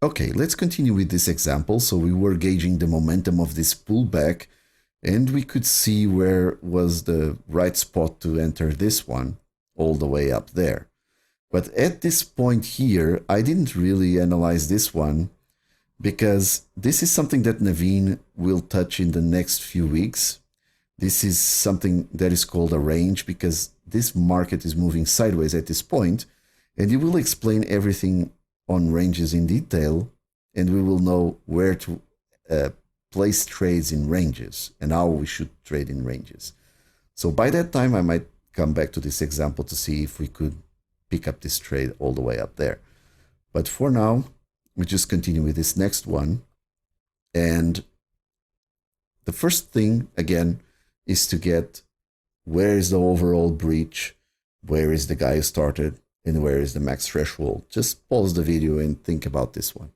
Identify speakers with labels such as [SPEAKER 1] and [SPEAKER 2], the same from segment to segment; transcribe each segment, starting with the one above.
[SPEAKER 1] Okay, let's continue with this example. So we were gauging the momentum of this pullback, and we could see where was the right spot to enter this one, all the way up there. But at this point here, I didn't really analyze this one because this is something that Naveen will touch in the next few weeks. This is something that is called a range because this market is moving sideways at this point, and he will explain everything on ranges in detail, and we will know where to place trades in ranges and how we should trade in ranges. So by that time, I might come back to this example to see if we could pick up this trade all the way up there. But for now, we just continue with this next one. And the first thing, again, is to get where is the overall breach, where is the guy who started, and where is the max threshold. Just pause the video and think about this one.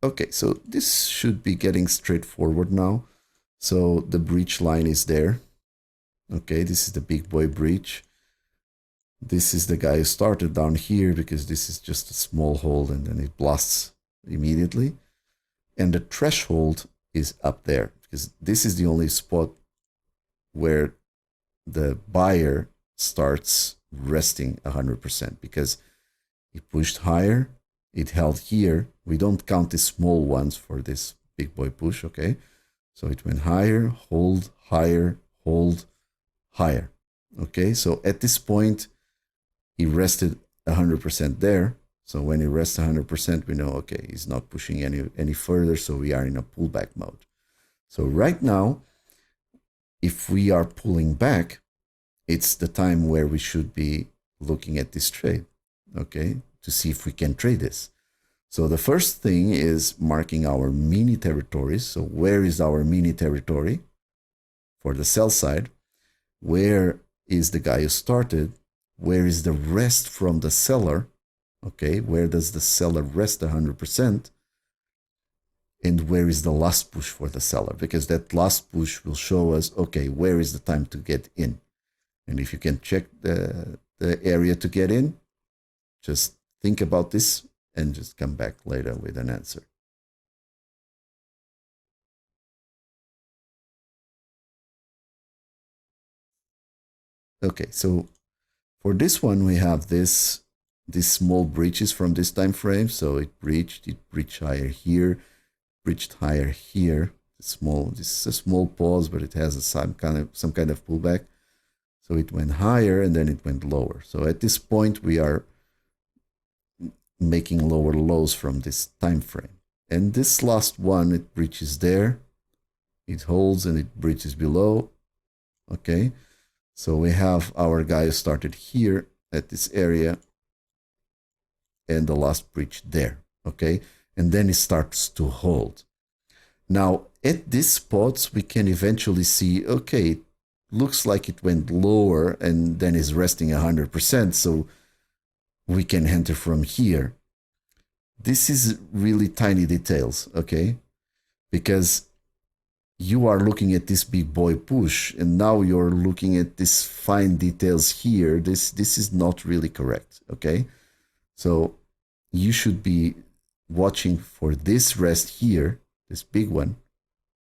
[SPEAKER 1] Okay, so this should be getting straightforward now. So the breach line is there. Okay, this is the big boy breach. This is the guy who started down here because this is just a small hold and then it blasts immediately. And the threshold is up there because this is the only spot where the buyer starts resting 100% because it pushed higher, it held here. We don't count the small ones for this big boy push, okay? So it went higher, hold, higher, hold, higher, okay? So at this point, he rested 100% there. So when he rests 100%, we know, okay, he's not pushing any further, so we are in a pullback mode. So right now, if we are pulling back, it's the time where we should be looking at this trade, okay, to see if we can trade this. So the first thing is marking our mini territories. So where is our mini territory for the sell side? Where is the guy who started? Where is the rest from the seller? Okay, where does the seller rest 100%? And where is the last push for the seller? Because that last push will show us, okay, where is the time to get in? And if you can check the area to get in, just think about this and just come back later with an answer. Okay, so for this one, we have these small breaches from this time frame. So it breached higher here, breached higher here. This is a small pause, but it has some kind of pullback. So it went higher and then it went lower. So at this point, we are making lower lows from this time frame. And this last one, it breaches there, it holds and it breaches below. Okay, so we have our guy started here at this area and the last breach there. Okay, and then it starts to hold. Now at these spots, we can eventually see, okay, it looks like it went lower and then is resting 100%. So we can enter from here. This is really tiny details, okay? Because you are looking at this big boy push and now you're looking at these fine details here. This is not really correct, okay? So you should be watching for this rest here, this big one,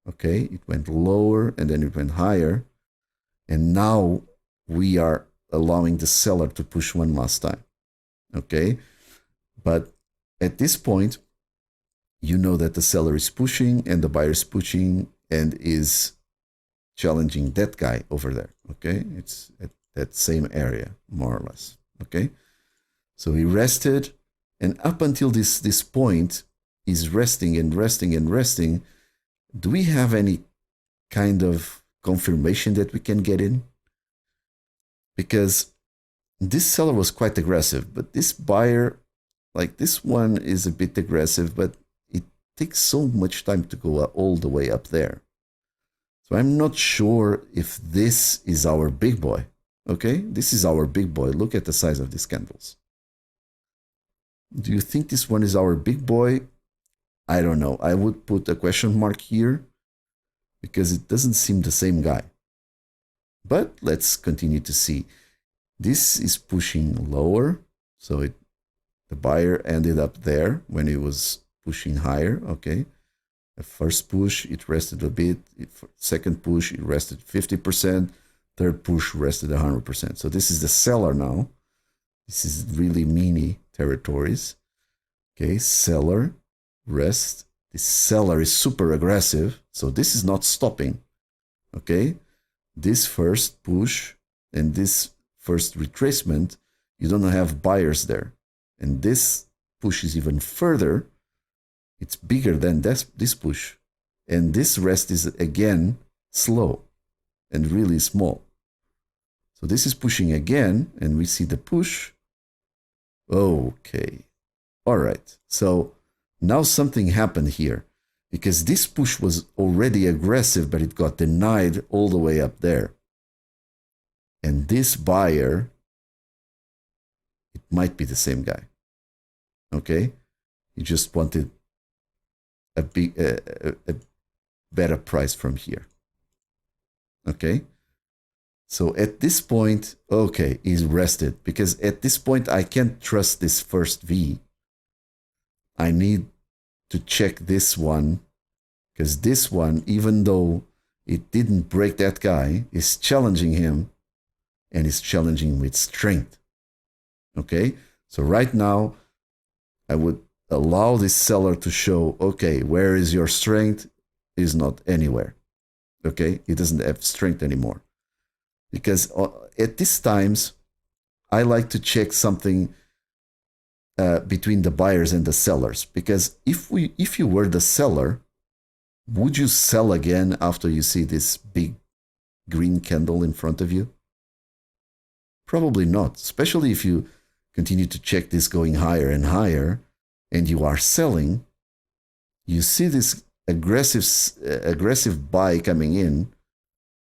[SPEAKER 1] okay? It went lower and then it went higher. And now we are allowing the seller to push one last time, okay? But at this point, you know that the seller is pushing and the buyer is pushing and is challenging that guy over there, okay? It's at that same area, more or less, okay? So he rested, and up until this point, he's resting and resting and resting. Do we have any kind of confirmation that we can get in? Because this seller was quite aggressive, but this buyer, like this one, is a bit aggressive, but it takes so much time to go all the way up there. So I'm not sure if this is our big boy, okay? This is our big boy. Look at the size of these candles. Do you think this one is our big boy? I don't know. I would put a question mark here because it doesn't seem the same guy. But let's continue to see. This is pushing lower, so the buyer ended up there when it was pushing higher, okay? The first push, it rested a bit. Second push, it rested 50%. Third push rested 100%. So this is the seller now. This is really mini territories. Okay, seller, rest. This seller is super aggressive. So this is not stopping. Okay, this first push and this first retracement, you don't have buyers there. And this push is even further. It's bigger than this push. And this rest is again slow and really small. So this is pushing again, and we see the push. Okay. All right. So now something happened here, because this push was already aggressive, but it got denied all the way up there. And this buyer, it might be the same guy. Okay? He just wanted a better price from here. Okay? So at this point, okay, he's rested, because at this point I can't trust this first V. I need to check this one, because this one, even though it didn't break that guy, is challenging him, and is challenging with strength. Okay? So right now, I would allow this seller to show, okay, where is your strength? Is not anywhere. Okay? He doesn't have strength anymore. Because at these times, I like to check something between the buyers and the sellers. Because if you were the seller, would you sell again after you see this big green candle in front of you? Probably not, especially if you continue to check this going higher and higher, and you are selling. You see this aggressive buy coming in,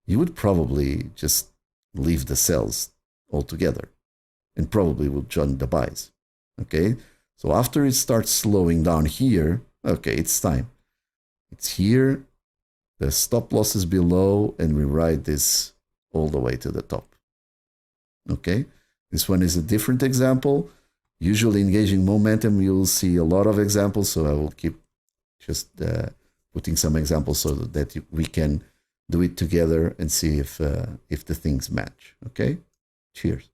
[SPEAKER 1] you would probably just leave the sells altogether and probably will join the buys. Okay, so after it starts slowing down here, okay, it's time. It's here, the stop loss is below, and we ride this all the way to the top. Okay, this one is a different example. Usually engaging momentum, you'll see a lot of examples, so I will keep just putting some examples so that we can do it together and see if the things match. Okay, cheers.